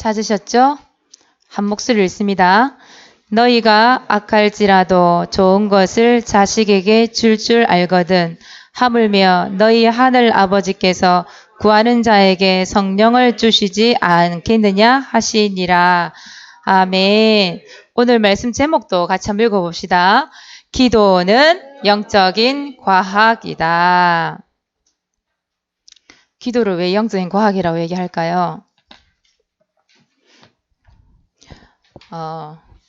찾으셨죠? 한 목소리를 읽습니다. 너희가 악할지라도 좋은 것을 자식에게 줄 알거든 하물며 너희 하늘 아버지께서 구하는 자에게 성령을 주시지 않겠느냐 하시니라. 아멘. 오늘 말씀 제목도 같이 한번 읽어봅시다. 기도는 영적인 과학이다. 기도를 왜 영적인 과학이라고 얘기할까요?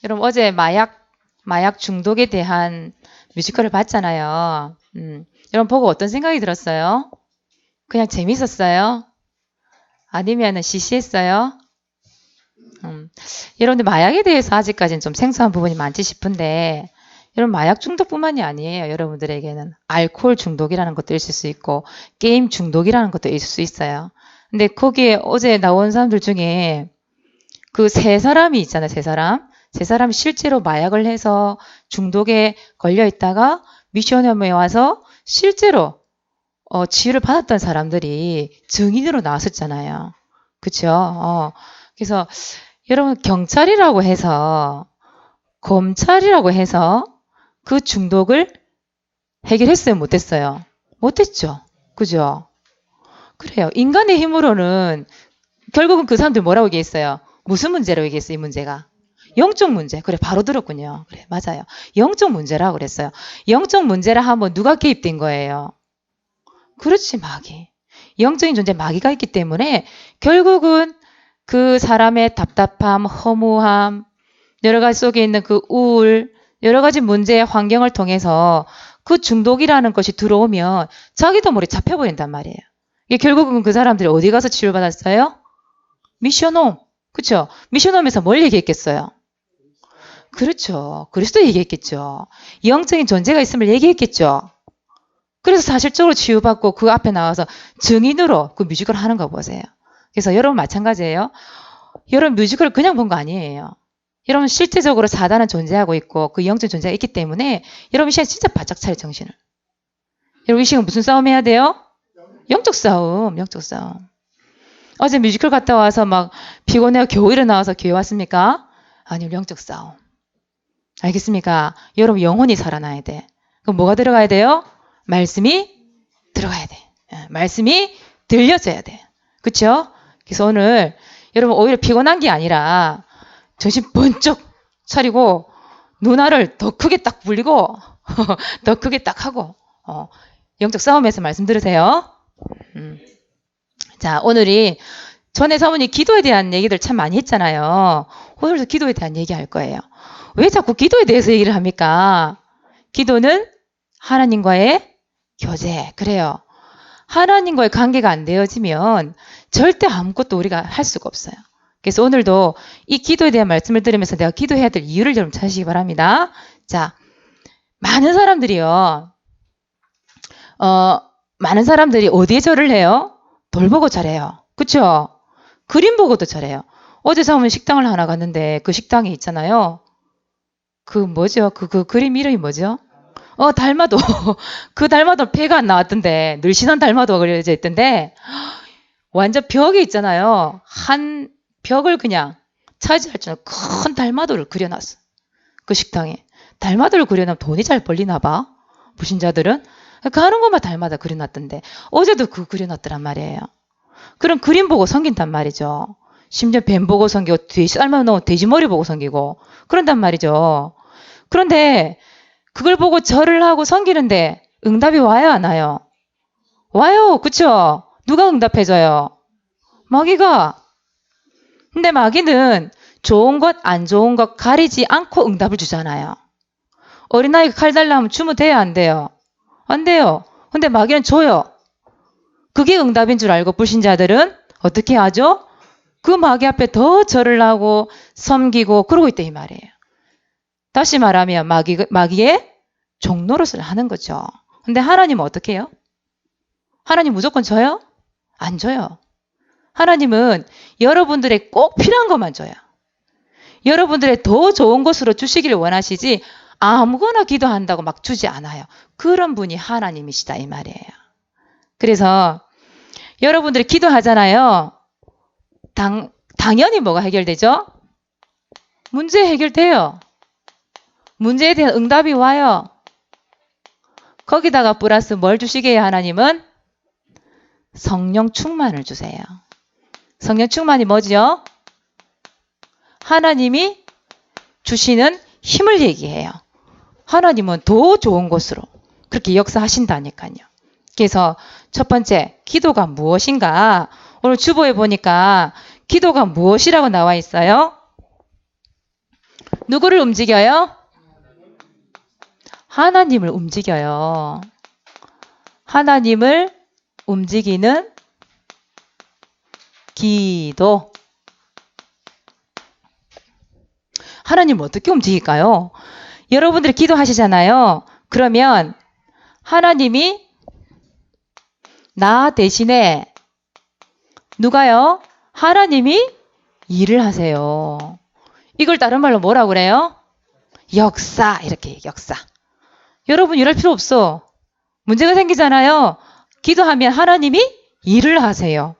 여러분 어제 마약 중독에 대한 뮤지컬을 봤잖아요. 여러분 보고 어떤 생각이 들었어요? 그냥 재밌었어요? 아니면 시시했어요? 여러분들 마약에 대해서 아직까지는 좀 생소한 부분이 많지 싶은데 여러분 마약 중독뿐만이 아니에요. 여러분들에게는 알코올 중독이라는 것도 있을 수 있고 게임 중독이라는 것도 있을 수 있어요. 근데 거기에 어제 나온 사람들 중에 그 세 사람이 있잖아요. 세 사람이 실제로 마약을 해서 중독에 걸려 있다가 미션홈에 와서 실제로 치유를 받았던 사람들이 증인으로 나왔었잖아요. 그쵸? 그래서 여러분 경찰이라고 해서 검찰이라고 해서 그 중독을 해결했어요? 못했어요? 못했죠. 그죠? 그래요. 인간의 힘으로는 결국은 그 사람들 뭐라고 얘기했어요? 무슨 문제라고 얘기했어요? 이 문제가. 영적 문제. 그래 바로 들었군요. 그래 맞아요. 영적 문제라고 그랬어요. 영적 문제라 하면 누가 개입된 거예요? 그렇지 마귀. 영적인 존재 마귀가 있기 때문에 결국은 그 사람의 답답함, 허무함, 여러 가지 속에 있는 그 우울, 여러 가지 문제의 환경을 통해서 그 중독이라는 것이 들어오면 자기도 모르게 잡혀버린단 말이에요. 이게 결국은 그 사람들이 어디 가서 치료받았어요? 미션홈. 그렇죠? 미션홈에서 뭘 얘기했겠어요? 그렇죠. 그리스도 얘기했겠죠. 영적인 존재가 있음을 얘기했겠죠. 그래서 사실적으로 치유받고 그 앞에 나와서 증인으로 그 뮤지컬 하는 거 보세요. 그래서 여러분 마찬가지예요. 여러분 뮤지컬 그냥 본 거 아니에요. 여러분 실제적으로 사단은 존재하고 있고 그 영적 존재가 있기 때문에 여러분 이 시간 진짜 바짝 차려 정신을. 여러분 이 시간 무슨 싸움 해야 돼요? 영적 싸움. 어제 뮤지컬 갔다 와서 막 피곤해서 겨우 일어나와서 교회 왔습니까? 아니요, 영적 싸움. 알겠습니까? 여러분 영혼이 살아나야 돼. 그럼 뭐가 들어가야 돼요? 말씀이 들어가야 돼. 말씀이 들려져야 돼. 그렇죠? 그래서 오늘 여러분 오히려 피곤한 게 아니라 정신 번쩍 차리고 누나를 더 크게 딱 불리고 더 크게 딱 하고 영적 싸움에서 말씀 들으세요. 자, 오늘이 전에 사모님 기도에 대한 얘기들 참 많이 했잖아요. 오늘도 기도에 대한 얘기 할 거예요. 왜 자꾸 기도에 대해서 얘기를 합니까? 기도는 하나님과의 교제. 그래요. 하나님과의 관계가 안 되어지면 절대 아무것도 우리가 할 수가 없어요. 그래서 오늘도 이 기도에 대한 말씀을 들으면서 내가 기도해야 될 이유를 좀 찾으시기 바랍니다. 자, 많은 사람들이 어디에 절을 해요? 돌 보고 절해요. 그쵸? 그림 보고도 절해요. 어제 사모님 식당을 하나 갔는데 그 식당에 있잖아요. 그 뭐죠? 그 그림 이름이 뭐죠? 달마도. 그 달마도 폐가 안 나왔던데 늘씬한 달마도가 그려져 있던데 완전 벽에 있잖아요. 한 벽을 그냥 차지할 줄 큰 달마도를 그려놨어. 그 식당에. 달마도를 그려놓으면 돈이 잘 벌리나 봐. 불신자들은. 가는 것만 달마다 그려놨던데 어제도 그 그려놨더란 말이에요. 그럼 그림 보고 섬긴단 말이죠. 심지어 뱀 보고 섬기고 돼지 삶아 놓은 돼지 머리 보고 섬기고 그런단 말이죠. 그런데 그걸 보고 절을 하고 섬기는데 응답이 와요 안 와요? 와요. 그쵸? 누가 응답해줘요? 마귀가. 근데 마귀는 좋은 것 안 좋은 것 가리지 않고 응답을 주잖아요. 어린아이가 칼 달라 하면 주면 돼요 안 돼요? 안 돼요. 근데 마귀는 줘요. 그게 응답인 줄 알고 불신자들은 어떻게 하죠? 그 마귀 앞에 더 절을 하고 섬기고 그러고 있다 이 말이에요. 다시 말하면 마귀의 종노릇을 하는 거죠. 근데 하나님은 어떻게 해요? 하나님 무조건 줘요? 안 줘요. 하나님은 여러분들의 꼭 필요한 것만 줘요. 여러분들의 더 좋은 것으로 주시기를 원하시지 아무거나 기도한다고 막 주지 않아요. 그런 분이 하나님이시다 이 말이에요. 그래서 여러분들이 기도하잖아요. 당연히 뭐가 해결되죠? 문제 해결돼요. 문제에 대한 응답이 와요. 거기다가 플러스 뭘 주시게요, 하나님은? 성령 충만을 주세요. 성령 충만이 뭐지요? 하나님이 주시는 힘을 얘기해요. 하나님은 더 좋은 곳으로 그렇게 역사하신다니까요. 그래서 첫 번째, 기도가 무엇인가? 오늘 주보에 보니까 기도가 무엇이라고 나와 있어요? 누구를 움직여요? 하나님을 움직여요. 하나님을 움직이는 기도. 하나님을 어떻게 움직일까요? 여러분들이 기도하시잖아요. 그러면 하나님이 나 대신에 누가요? 하나님이 일을 하세요. 이걸 다른 말로 뭐라고 그래요? 역사. 이렇게 역사. 여러분 이럴 필요 없어. 문제가 생기잖아요. 기도하면 하나님이 일을 하세요.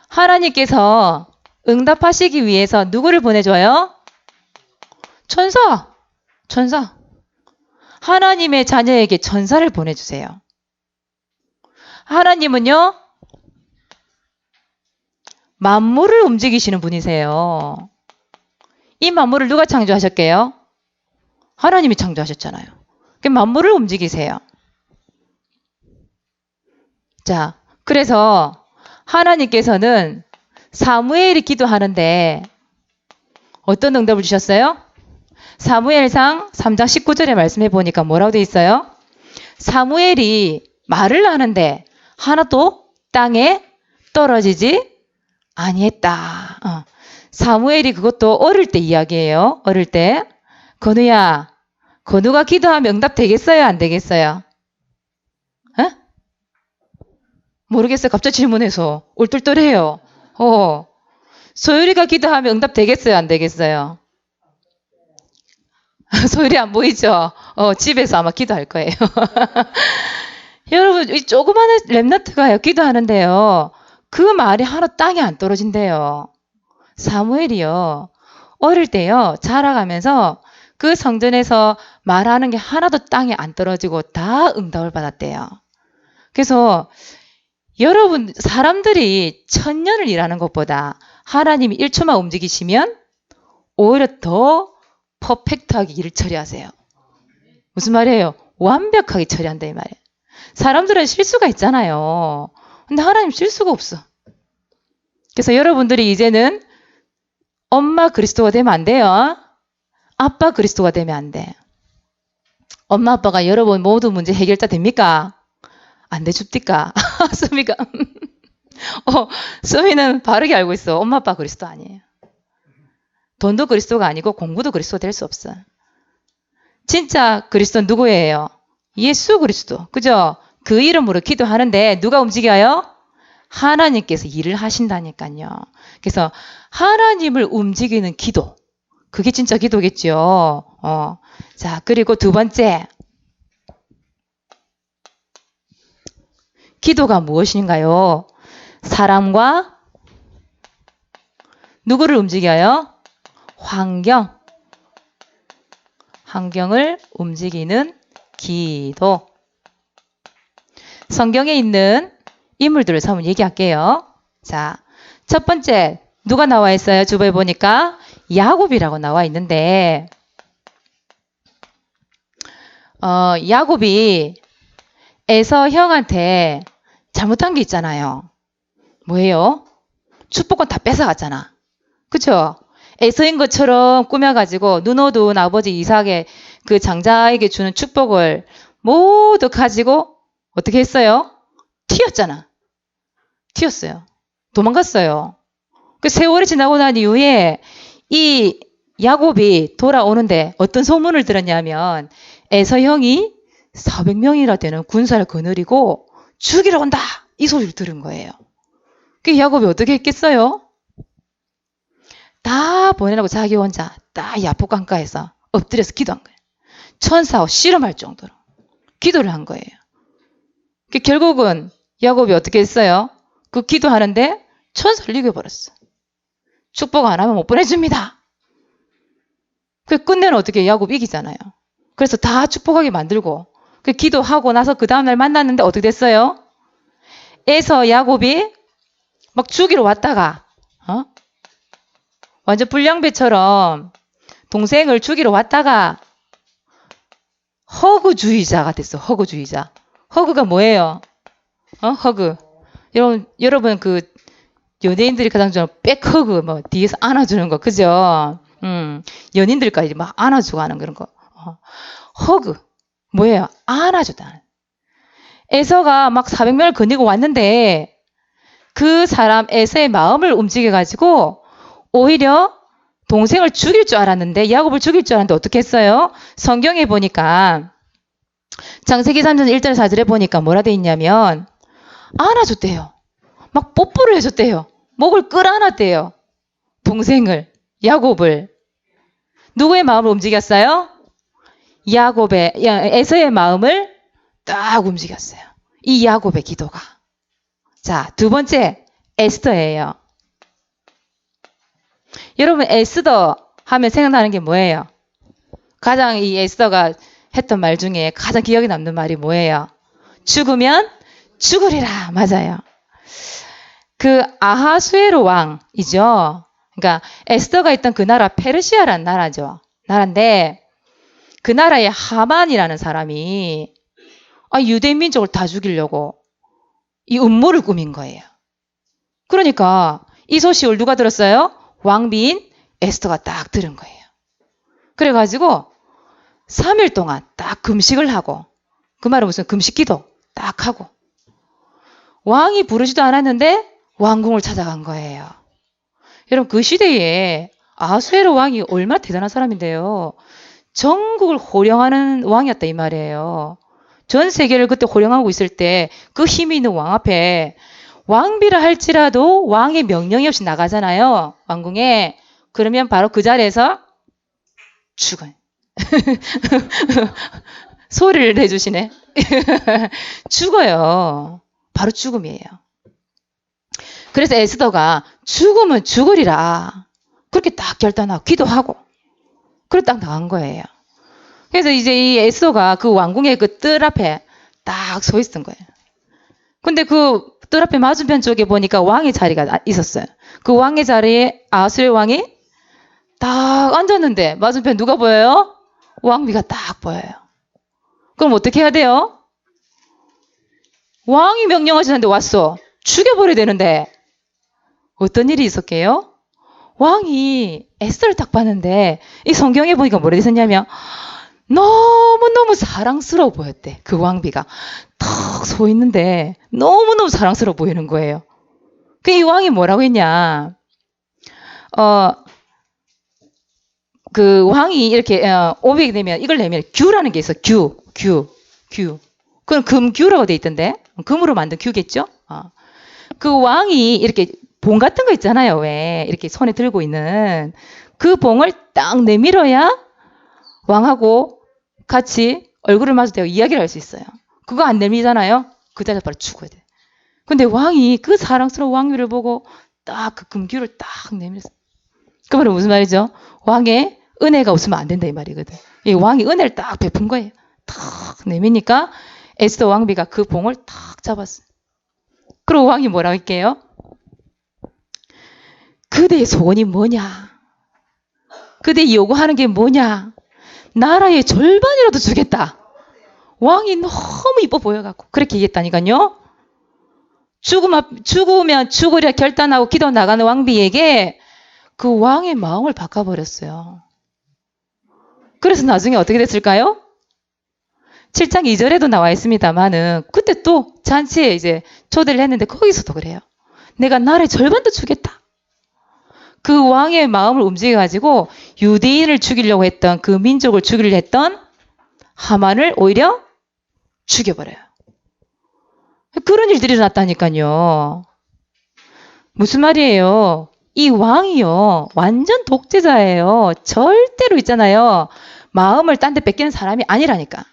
하나님께서 응답하시기 위해서 누구를 보내줘요? 천사. 천사. 하나님의 자녀에게 천사를 보내주세요. 하나님은요, 만물을 움직이시는 분이세요. 이 만물을 누가 창조하셨게요? 하나님이 창조하셨잖아요. 그럼 만물을 움직이세요. 자, 그래서 하나님께서는 사무엘이 기도하는데 어떤 응답을 주셨어요? 사무엘상 3장 19절에 말씀해 보니까 뭐라고 돼 있어요? 사무엘이 말을 하는데 하나도 땅에 떨어지지 아니했다. 사무엘이 그것도 어릴 때 이야기예요. 어릴 때. 건우야, 건우가 기도하면 응답 되겠어요? 안 되겠어요? 에? 모르겠어요. 갑자기 질문해서. 울떨떨해요. 소율이가 기도하면 응답 되겠어요? 안 되겠어요? 소율이 안 보이죠? 집에서 아마 기도할 거예요. 여러분, 이 조그마한 렘넌트가 기도하는데요. 그 말이 하나 땅에 안 떨어진대요. 사무엘이요. 어릴 때요. 자라가면서 그 성전에서 말하는 게 하나도 땅에 안 떨어지고 다 응답을 받았대요. 그래서 여러분, 사람들이 1000년을 일하는 것보다 하나님이 1초만 움직이시면 오히려 더 퍼펙트하게 일을 처리하세요. 무슨 말이에요? 완벽하게 처리한다 이 말이에요. 사람들은 실수가 있잖아요. 근데 하나님 실수가 없어. 그래서 여러분들이 이제는 엄마 그리스도가 되면 안 돼요. 아빠 그리스도가 되면 안 돼. 엄마 아빠가 여러분 모두 문제 해결자 됩니까? 안 돼줍니까? 수미가 수미는 바르게 알고 있어. 엄마 아빠 그리스도 아니에요. 돈도 그리스도가 아니고 공부도 그리스도 될 수 없어. 진짜 그리스도는 누구예요? 예수 그리스도. 그죠? 그 이름으로 기도하는데 누가 움직여요? 하나님께서 일을 하신다니까요. 그래서 하나님을 움직이는 기도. 그게 진짜 기도겠죠. 자, 그리고 두 번째. 기도가 무엇인가요? 사람과 누구를 움직여요? 환경을 움직이는 기도. 성경에 있는 인물들을 한번 얘기할게요. 자, 첫 번째 누가 나와 있어요? 주보에 보니까 야곱이라고 나와 있는데 야곱이 에서 형한테 잘못한 게 있잖아요. 뭐예요? 축복권 다 뺏어갔잖아. 그쵸? 에서인 것처럼 꾸며가지고 눈 어두운 아버지 이삭의 그 장자에게 주는 축복을 모두 가지고 어떻게 했어요? 튀었잖아. 튀었어요. 도망갔어요. 그 세월이 지나고 난 이후에 이 야곱이 돌아오는데 어떤 소문을 들었냐면 에서 형이 400명이나 되는 군사를 거느리고 죽이러 온다. 이 소리를 들은 거예요. 그 야곱이 어떻게 했겠어요? 다 보내라고 자기 혼자 딱 야복 강가에서 엎드려서 기도한 거예요. 천사와 씨름할 정도로 기도를 한 거예요. 결국은 야곱이 어떻게 했어요? 그 기도하는데 천사를 이겨버렸어. 축복 안 하면 못 보내줍니다. 그 끝내는 어떻게 야곱 이기잖아요. 그래서 다 축복하게 만들고 그 기도하고 나서 그 다음날 만났는데 어떻게 됐어요? 에서 야곱이 막 죽이러 왔다가 완전 불량배처럼 동생을 죽이러 왔다가 허그주의자가 됐어. 허그주의자. 허그가 뭐예요? 허그. 여러분 그 연예인들이 가장 좋아하는 백허그 뭐 뒤에서 안아주는 거 그죠? 연인들까지 막 안아주고 하는 그런 거. 허그. 뭐예요? 안아주다. 에서가 막 400명을 거느리고 왔는데 그 사람 에서의 마음을 움직여가지고 오히려 동생을 죽일 줄 알았는데 야곱을 죽일 줄 알았는데 어떻게 했어요? 성경에 보니까 창세기 3장 1절 4절에 보니까 뭐라 돼 있냐면 안아줬대요. 막 뽀뽀를 해줬대요. 목을 끌어안았대요. 동생을 야곱을. 누구의 마음을 움직였어요? 에서의 마음을 딱 움직였어요. 이 야곱의 기도가. 자, 두 번째 에스더예요. 여러분 에스더 하면 생각나는 게 뭐예요? 가장 이 에스더가 했던 말 중에 가장 기억에 남는 말이 뭐예요? 죽으면 죽으리라. 맞아요. 그 아하수에로 왕이죠. 그러니까 에스더가 있던 그 나라 페르시아라는 나라죠. 나라인데 그 나라에 하만이라는 사람이 유대 민족을 다 죽이려고 이 음모를 꾸민 거예요. 그러니까 이 소식을 누가 들었어요? 왕비인 에스더가 딱 들은 거예요. 그래가지고 3일 동안 딱 금식을 하고 그 말은 무슨 금식기도 딱 하고 왕이 부르지도 않았는데 왕궁을 찾아간 거예요. 여러분 그 시대에 아수에로 왕이 얼마나 대단한 사람인데요. 전국을 호령하는 왕이었다 이 말이에요. 전 세계를 그때 호령하고 있을 때 그 힘이 있는 왕 앞에 왕비라 할지라도 왕의 명령이 없이 나가잖아요. 왕궁에. 그러면 바로 그 자리에서 죽어요. 소리를 내주시네. 죽어요. 바로 죽음이에요. 그래서 에스더가 죽으면 죽으리라. 그렇게 딱 결단하고 기도하고 그래 딱 나간 거예요. 그래서 이제 이 에스더가 그 왕궁의 그 뜰 앞에 딱 서 있던 거예요. 근데 그 뜰 앞에 맞은편 쪽에 보니까 왕의 자리가 있었어요. 그 왕의 자리에 아수르 왕이 딱 앉았는데 맞은편 누가 보여요? 왕비가 딱 보여요. 그럼 어떻게 해야 돼요? 왕이 명령하시는데 왔어. 죽여버려야 되는데 어떤 일이 있었게요? 왕이 에스더를 딱 봤는데 이 성경에 보니까 뭐라 돼 있었냐면 너무너무 사랑스러워 보였대. 그 왕비가 탁 서 있는데 너무너무 사랑스러워 보이는 거예요. 그 이 왕이 뭐라고 했냐? 그 왕이 이렇게 500이 되면 이걸 내면 규라는 게 있어. 규. 그건 금규라고 돼 있던데. 금으로 만든 규겠죠? 그 왕이 이렇게 봉 같은 거 있잖아요. 왜 이렇게 손에 들고 있는 그 봉을 딱 내밀어야 왕하고 같이 얼굴을 마주대고 이야기를 할 수 있어요. 그거 안 내밀잖아요. 그 자리에서 바로 죽어야 돼. 근데 왕이 그 사랑스러운 왕비를 보고 딱 그 금규를 딱 내밀었어. 그 말은 무슨 말이죠? 왕의 은혜가 없으면 안 된다 이 말이거든. 이 왕이 은혜를 딱 베푼 거예요. 탁 내미니까 에스더 왕비가 그 봉을 탁 잡았어요. 그리고 왕이 뭐라고 할게요? 그대의 소원이 뭐냐? 그대 요구하는 게 뭐냐? 나라의 절반이라도 주겠다. 왕이 너무 이뻐 보여갖고 그렇게 얘기했다니까요. 죽으면 죽으려 결단하고 기도 나가는 왕비에게 그 왕의 마음을 바꿔버렸어요. 그래서 나중에 어떻게 됐을까요? 7장 2절에도 나와 있습니다만은 그때 또 잔치에 이제 초대를 했는데 거기서도 그래요. 내가 나라의 절반도 주겠다. 그 왕의 마음을 움직여가지고 유대인을 죽이려고 했던 그 민족을 죽이려고 했던 하만을 오히려 죽여버려요. 그런 일들이 일어났다니까요. 무슨 말이에요? 이 왕이요. 완전 독재자예요. 절대로 있잖아요. 마음을 딴 데 뺏기는 사람이 아니라니까.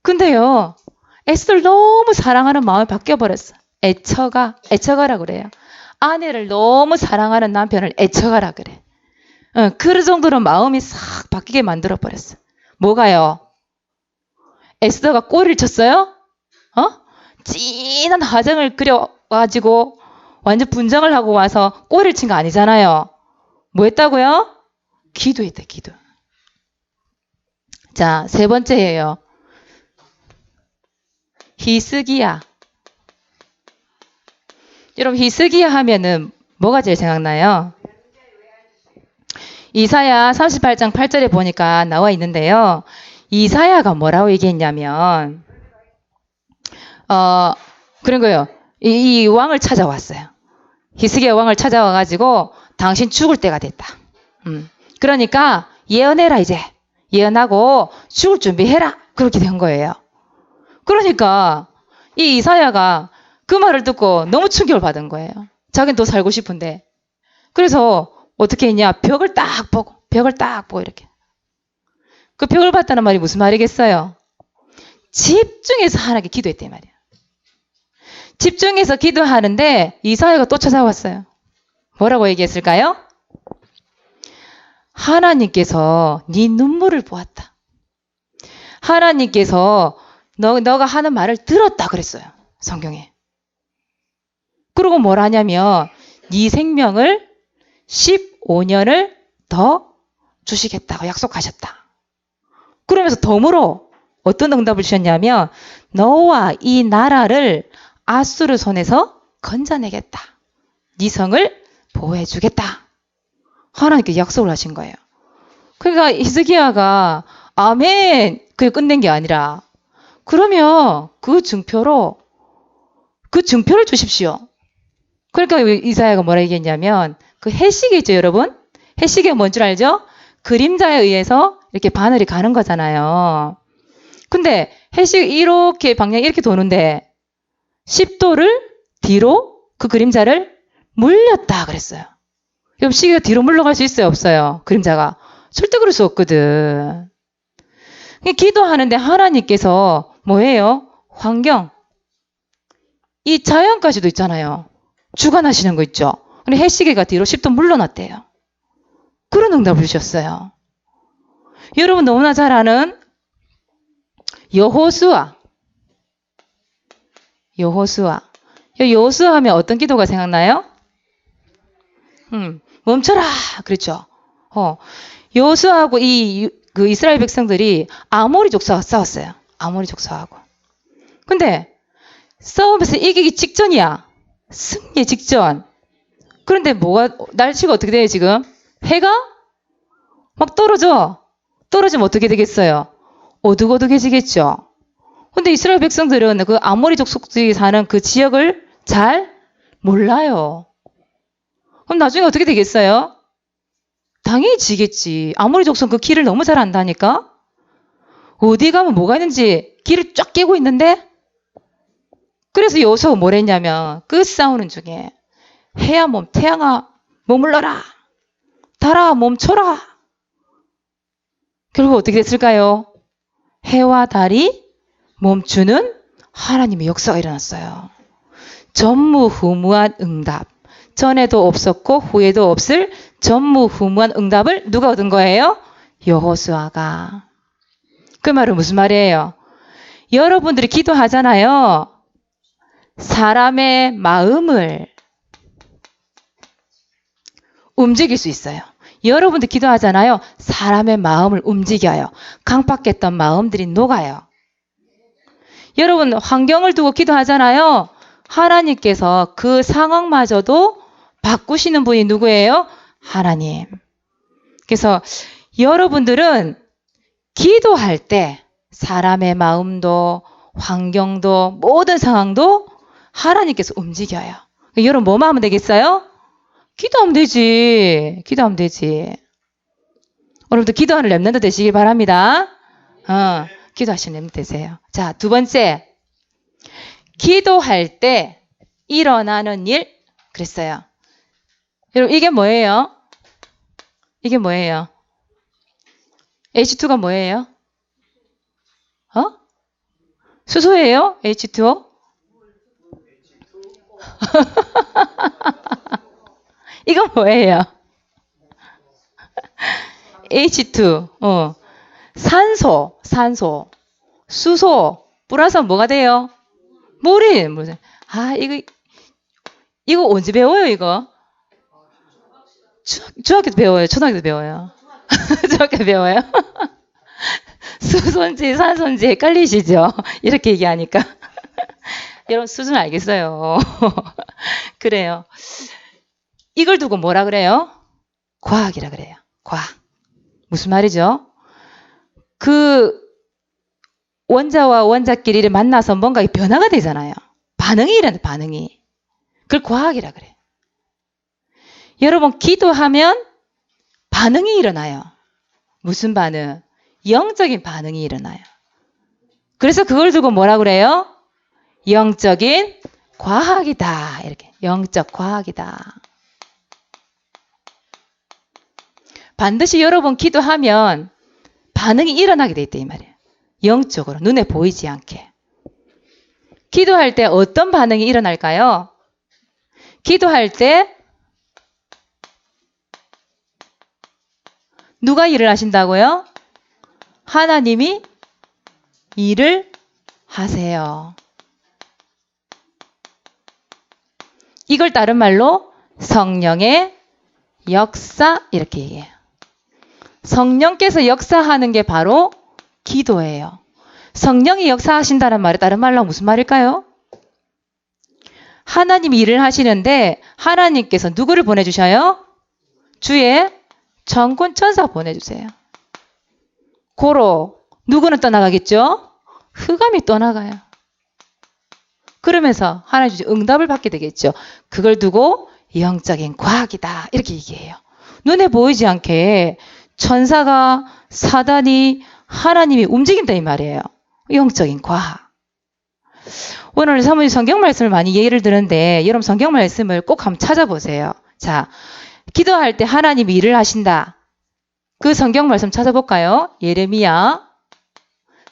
근데요. 에스더를 너무 사랑하는 마음이 바뀌어버렸어. 애처가라고 그래요. 아내를 너무 사랑하는 남편을 애처가라 그래. 그 정도로 마음이 싹 바뀌게 만들어버렸어. 뭐가요? 에스더가 꼬리를 쳤어요? 진한 화장을 그려가지고 완전 분장을 하고 와서 꼬리를 친 거 아니잖아요. 뭐 했다고요? 기도했대, 기도. 자, 세 번째예요. 히스기야. 여러분, 히스기야 하면은 뭐가 제일 생각나요? 이사야 38장 8절에 보니까 나와 있는데요. 이사야가 뭐라고 얘기했냐면, 그런 거요. 이 왕을 찾아왔어요. 히스기야 왕을 찾아와가지고, 당신 죽을 때가 됐다. 그러니까, 예언해라, 이제. 예언하고, 죽을 준비해라. 그렇게 된 거예요. 그러니까, 이 이사야가 그 말을 듣고 너무 충격을 받은 거예요. 자기는 더 살고 싶은데. 그래서, 어떻게 했냐? 벽을 딱 보고 이렇게. 그 벽을 봤다는 말이 무슨 말이겠어요? 집중해서 하나님께 기도했단 말이에요. 집중해서 기도하는데 이사야가 또 찾아왔어요. 뭐라고 얘기했을까요? 하나님께서 네 눈물을 보았다. 하나님께서 너가 하는 말을 들었다 그랬어요. 성경에. 그리고 뭘 하냐면 네 생명을 15년을 더 주시겠다고 약속하셨다. 그러면서 덤으로 어떤 응답을 주셨냐면 너와 이 나라를 아수르 손에서 건져내겠다. 네 성을 보호해주겠다. 하나님께 약속을 하신 거예요. 그러니까 히스기야가 아멘 그게 끝낸 게 아니라 그러면 그 증표를 주십시오. 그러니까 이사야가 뭐라 얘기했냐면 그 해시계 있죠, 여러분? 해시계가 뭔 줄 알죠? 그림자에 의해서 이렇게 바늘이 가는 거잖아요. 근데 해시계 이렇게 방향이 이렇게 도는데 10도를 뒤로 그 그림자를 물렸다 그랬어요. 그럼 시계가 뒤로 물러갈 수 있어요, 없어요? 그림자가. 절대 그럴 수 없거든. 기도하는데 하나님께서 뭐예요? 환경. 이 자연까지도 있잖아요. 주관하시는 거 있죠. 근데 해시계가 뒤로 10도 물러났대요. 그런 응답을 주셨어요. 여러분 너무나 잘 아는 여호수아. 여호수아 하면 어떤 기도가 생각나요? 멈춰라. 그렇죠. 여호수아하고 그 이스라엘 백성들이 아모리 족속하고 싸웠어요. 아모리 족속하고. 근데 싸움에서 이기기 직전이야. 승리 직전. 그런데 날씨가 어떻게 돼요, 지금? 해가 막 떨어져. 떨어지면 어떻게 되겠어요? 어둑어둑해지겠죠. 근데 이스라엘 백성들은 그 아모리 족속들이 사는 그 지역을 잘 몰라요. 그럼 나중에 어떻게 되겠어요? 당연히 지겠지. 아모리 족속 그 길을 너무 잘 안다니까? 어디 가면 뭐가 있는지 길을 쫙 깨고 있는데? 그래서 여호수아가 뭘 했냐면 그 싸우는 중에 해야 태양아 머물러라. 달아 멈춰라. 결국 어떻게 됐을까요? 해와 달이 멈추는 하나님의 역사가 일어났어요. 전무후무한 응답. 전에도 없었고 후에도 없을 전무후무한 응답을 누가 얻은 거예요? 여호수아가. 그 말은 무슨 말이에요? 여러분들이 기도하잖아요. 사람의 마음을 움직일 수 있어요. 여러분들 기도하잖아요. 사람의 마음을 움직여요. 강박했던 마음들이 녹아요. 여러분 환경을 두고 기도하잖아요. 하나님께서 그 상황마저도 바꾸시는 분이 누구예요? 하나님. 그래서 여러분들은 기도할 때 사람의 마음도 환경도 모든 상황도 하나님께서 움직여요. 여러분 뭐만 하면 되겠어요? 기도하면 되지. 기도하면 되지. 오늘부터 기도하는 렘넌트 되시길 바랍니다. 기도하시는 렘넌트 되세요. 자, 두 번째. 기도할 때 일어나는 일 그랬어요. 여러분 이게 뭐예요? 이게 뭐예요? H2가 뭐예요? 수소예요? H2O? 이건 뭐예요? H2. 산소. 수소. 플러스 뭐가 돼요? 물이. 이거 언제 배워요, 이거? 중학교 때 배워요? 초등학교 때 배워요? 중학교 때 배워요? 수소인지 산소인지 헷갈리시죠? 이렇게 얘기하니까. 여러분, 수준 알겠어요. 그래요. 이걸 두고 뭐라 그래요? 과학이라 그래요. 과학. 무슨 말이죠? 그 원자와 원자끼리 만나서 뭔가 변화가 되잖아요. 반응이 일어나요, 반응이. 그걸 과학이라 그래요. 여러분, 기도하면 반응이 일어나요. 무슨 반응? 영적인 반응이 일어나요. 그래서 그걸 두고 뭐라 그래요? 영적인 과학이다. 이렇게. 영적 과학이다. 반드시 여러분 기도하면 반응이 일어나게 돼 있다 이 말이에요. 영적으로 눈에 보이지 않게. 기도할 때 어떤 반응이 일어날까요? 기도할 때 누가 일을 하신다고요? 하나님이 일을 하세요. 이걸 다른 말로 성령의 역사 이렇게 얘기해요. 성령께서 역사하는 게 바로 기도예요. 성령이 역사하신다는 말이 다른 말로 무슨 말일까요? 하나님이 일을 하시는데 하나님께서 누구를 보내주셔요? 주의 전군 천사 보내주세요. 고로 누구는 떠나가겠죠? 흑암이 떠나가요. 그러면서 하나님 응답을 받게 되겠죠. 그걸 두고 영적인 과학이다 이렇게 얘기해요. 눈에 보이지 않게 천사가 사단이 하나님이 움직인다 이 말이에요. 영적인 과학. 오늘 사모님 성경 말씀을 많이 예를 드는데 여러분 성경 말씀을 꼭 한번 찾아보세요. 자, 기도할 때 하나님이 일을 하신다. 그 성경 말씀 찾아볼까요? 예레미야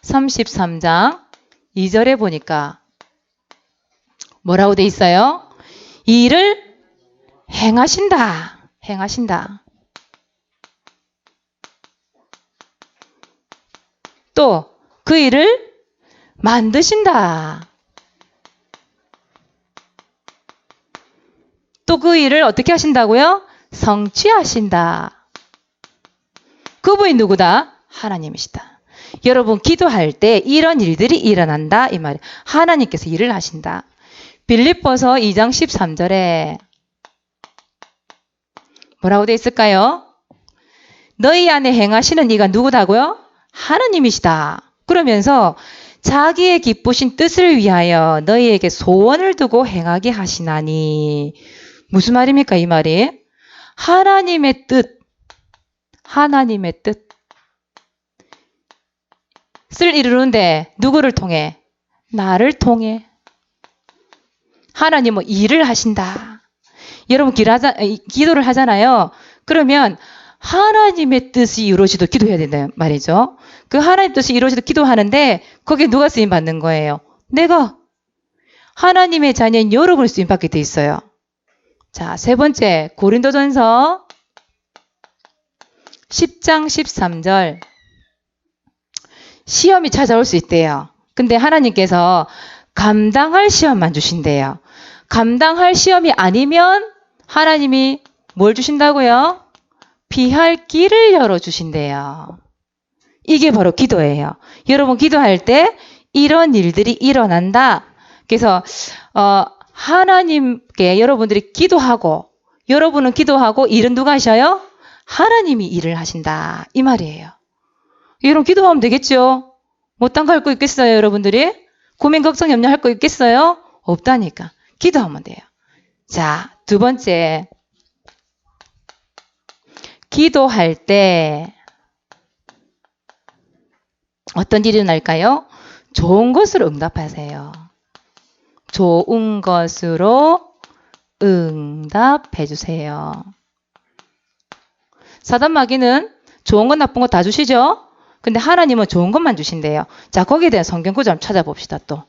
33장 2절에 보니까 뭐라고 돼 있어요? 이 일을 행하신다. 행하신다. 또 그 일을 만드신다. 또 그 일을 어떻게 하신다고요? 성취하신다. 그분이 누구다? 하나님이시다. 여러분 기도할 때 이런 일들이 일어난다 이 말이에요. 하나님께서 일을 하신다. 빌립보서 2장 13절에 뭐라고 되어 있을까요? 너희 안에 행하시는 이가 누구다고요? 하나님이시다. 그러면서 자기의 기쁘신 뜻을 위하여 너희에게 소원을 두고 행하게 하시나니 무슨 말입니까 이 말이? 하나님의 뜻, 하나님의 뜻을 이루는데 누구를 통해? 나를 통해. 하나님은 일을 하신다. 여러분 기도를 하잖아요. 그러면 하나님의 뜻이 이루어지도록 기도해야 된다 말이죠. 그 하나님의 뜻이 이루어지도록 기도하는데 거기에 누가 쓰임 받는 거예요? 내가. 하나님의 자녀인 여러분을 쓰임 받게 돼 있어요. 자, 세 번째 고린도전서 10장 13절 시험이 찾아올 수 있대요. 근데 하나님께서 감당할 시험만 주신대요. 감당할 시험이 아니면 하나님이 뭘 주신다고요? 피할 길을 열어주신대요. 이게 바로 기도예요. 여러분 기도할 때 이런 일들이 일어난다. 그래서 하나님께 여러분들이 기도하고 여러분은 기도하고 일은 누가 하셔요? 하나님이 일을 하신다. 이 말이에요. 여러분 기도하면 되겠죠? 못한 거 할 거 있겠어요 여러분들이? 고민 걱정 염려할 거 있겠어요? 없다니까. 기도하면 돼요. 자, 두 번째. 기도할 때 어떤 일이 날까요? 좋은 것으로 응답하세요. 좋은 것으로 응답해 주세요. 사단 마귀는 좋은 것 나쁜 거 다 주시죠? 근데 하나님은 좋은 것만 주신대요. 자, 거기에 대한 성경 구절 한번 찾아봅시다 또.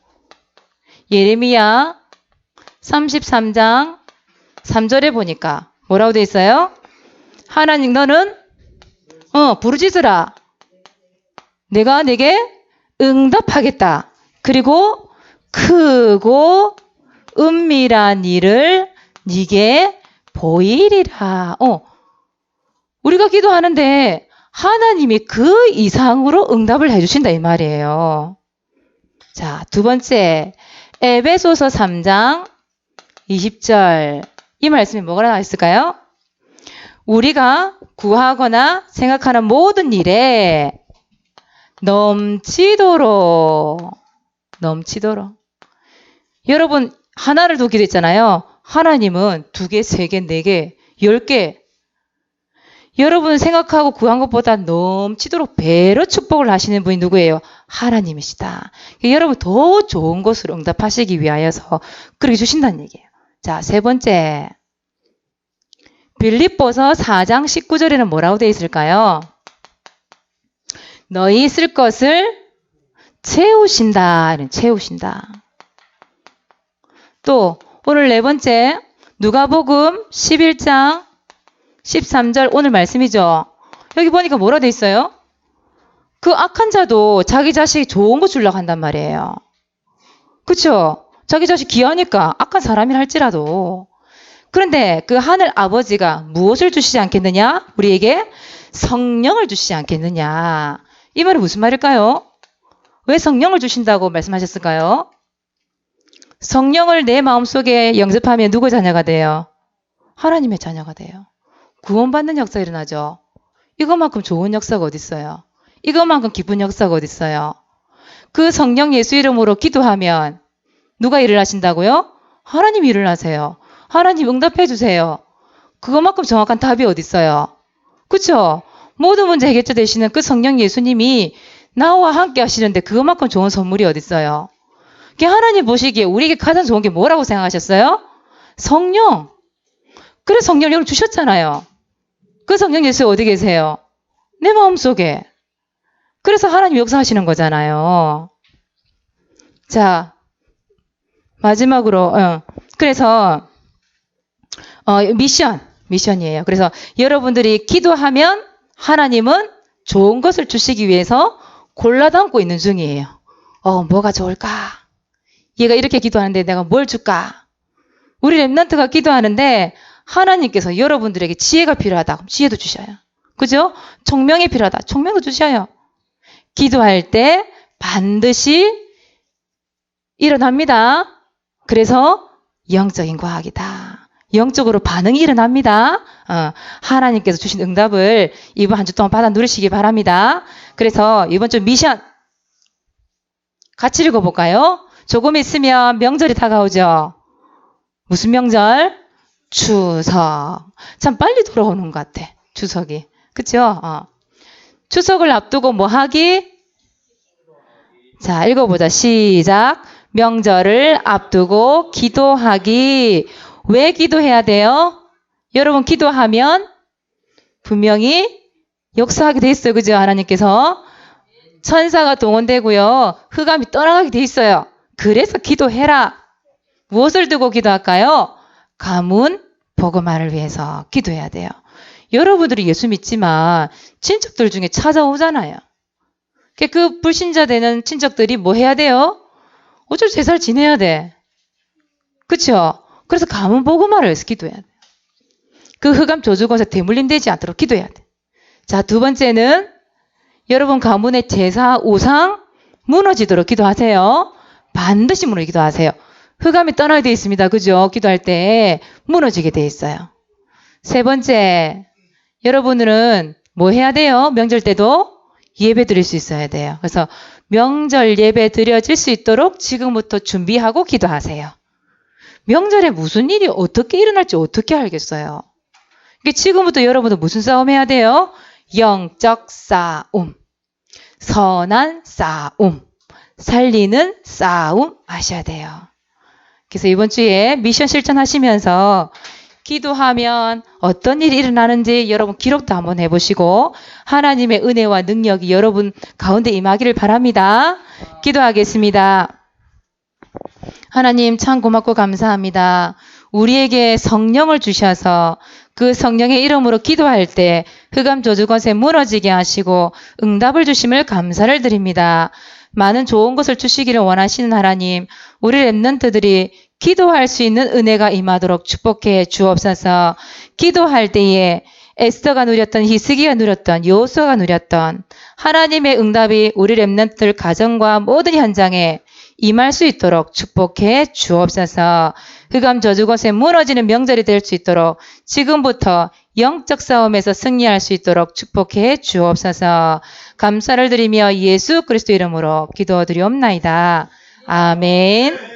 예레미야 33장 3절에 보니까 뭐라고 돼 있어요? 하나님 너는 부르짖으라. 내가 내게 응답하겠다. 그리고 크고 은밀한 일을 네게 보이리라. 우리가 기도하는데 하나님이 그 이상으로 응답을 해주신다 이 말이에요. 자, 두 번째 에베소서 3장 20절 이 말씀에 뭐가 나와 있을까요? 우리가 구하거나 생각하는 모든 일에 넘치도록 여러분 하나를 더 기도했잖아요. 하나님은 2개, 3개, 4개, 10개 여러분 생각하고 구한 것보다 넘치도록 배로 축복을 하시는 분이 누구예요? 하나님이시다. 여러분 더 좋은 것으로 응답하시기 위하여서 그렇게 주신다는 얘기예요. 자, 세 번째 빌립보서 4장 19절에는 뭐라고 되어 있을까요? 너희 쓸 것을 채우신다. 채우신다. 또 오늘 네 번째 누가복음 11장 13절 오늘 말씀이죠. 여기 보니까 뭐라 돼 있어요? 그 악한 자도 자기 자식 좋은 거 주려고 한단 말이에요. 그쵸? 자기 자식 귀하니까 악한 사람이라 할지라도. 그런데 그 하늘 아버지가 무엇을 주시지 않겠느냐? 우리에게 성령을 주시지 않겠느냐? 이 말은 무슨 말일까요? 왜 성령을 주신다고 말씀하셨을까요? 성령을 내 마음속에 영접하면 누구 자녀가 돼요? 하나님의 자녀가 돼요. 구원받는 역사가 일어나죠. 이것만큼 좋은 역사가 어디 있어요? 이것만큼 기쁜 역사가 어디 있어요? 그 성령 예수 이름으로 기도하면 누가 일을 하신다고요? 하나님이 일을 하세요. 하나님 응답해 주세요. 그것만큼 정확한 답이 어디 있어요? 그쵸? 모든 문제 해결자 되시는 그 성령 예수님이 나와 함께 하시는데 그것만큼 좋은 선물이 어디 있어요? 하나님 보시기에 우리에게 가장 좋은 게 뭐라고 생각하셨어요? 성령. 그래 성령을 주셨잖아요. 그 성령 예수 어디 계세요? 내 마음속에. 그래서 하나님 역사하시는 거잖아요. 자, 마지막으로 그래서 미션이에요. 그래서 여러분들이 기도하면 하나님은 좋은 것을 주시기 위해서 골라 담고 있는 중이에요. 뭐가 좋을까? 얘가 이렇게 기도하는데 내가 뭘 줄까? 우리 랩런트가 기도하는데 하나님께서 여러분들에게 지혜가 필요하다. 그럼 지혜도 주셔요. 그죠? 총명이 필요하다. 총명도 주셔요. 기도할 때 반드시 일어납니다. 그래서 영적인 과학이다. 영적으로 반응이 일어납니다. 하나님께서 주신 응답을 이번 한 주 동안 받아 누리시기 바랍니다. 그래서 이번 주 미션 같이 읽어볼까요? 조금 있으면 명절이 다가오죠. 무슨 명절? 추석. 참 빨리 돌아오는 것 같아. 추석이. 그쵸? 추석을 앞두고 뭐 하기? 자, 읽어보자. 시작. 명절을 앞두고 기도하기. 왜 기도해야 돼요? 여러분 기도하면 분명히 역사하게 돼 있어요. 그죠? 하나님께서. 천사가 동원되고요. 흑암이 떠나가게 돼 있어요. 그래서 기도해라. 무엇을 두고 기도할까요? 가문, 복음화를 위해서 기도해야 돼요. 여러분들이 예수 믿지만 친척들 중에 찾아오잖아요. 그 불신자 되는 친척들이 뭐 해야 돼요? 어쩔 제사를 지내야 돼. 그쵸? 그래서 가문 복음화를 위해서 기도해야 돼. 그 흑암 저주권세 대물림 되지 않도록 기도해야 돼. 자, 두 번째는 여러분 가문의 제사, 우상 무너지도록 기도하세요. 반드시 무너지게 기도하세요. 흑암이 떠나게 되어 있습니다. 그죠? 기도할 때 무너지게 되어 있어요. 세 번째, 여러분들은 뭐 해야 돼요? 명절 때도 예배 드릴 수 있어야 돼요. 그래서 명절 예배 드려질 수 있도록 지금부터 준비하고 기도하세요. 명절에 무슨 일이 어떻게 일어날지 어떻게 알겠어요? 지금부터 여러분들 무슨 싸움 해야 돼요? 영적 싸움, 선한 싸움, 살리는 싸움 하셔야 돼요. 그래서 이번 주에 미션 실천하시면서 기도하면 어떤 일이 일어나는지 여러분 기록도 한번 해보시고 하나님의 은혜와 능력이 여러분 가운데 임하기를 바랍니다. 기도하겠습니다. 하나님 참 고맙고 감사합니다. 우리에게 성령을 주셔서 그 성령의 이름으로 기도할 때 흑암 저주것에 무너지게 하시고 응답을 주심을 감사를 드립니다. 많은 좋은 것을 주시기를 원하시는 하나님, 우리 렘넌트들이 기도할 수 있는 은혜가 임하도록 축복해 주옵소서. 기도할 때에 에스더가 누렸던, 히스기가 누렸던, 여호수아가 누렸던 하나님의 응답이 우리 렘넌트들 가정과 모든 현장에 임할 수 있도록 축복해 주옵소서. 흑암 저주것에 무너지는 명절이 될 수 있도록 지금부터 영적 싸움에서 승리할 수 있도록 축복해 주옵소서. 감사를 드리며 예수 그리스도 이름으로 기도드리옵나이다. 아멘.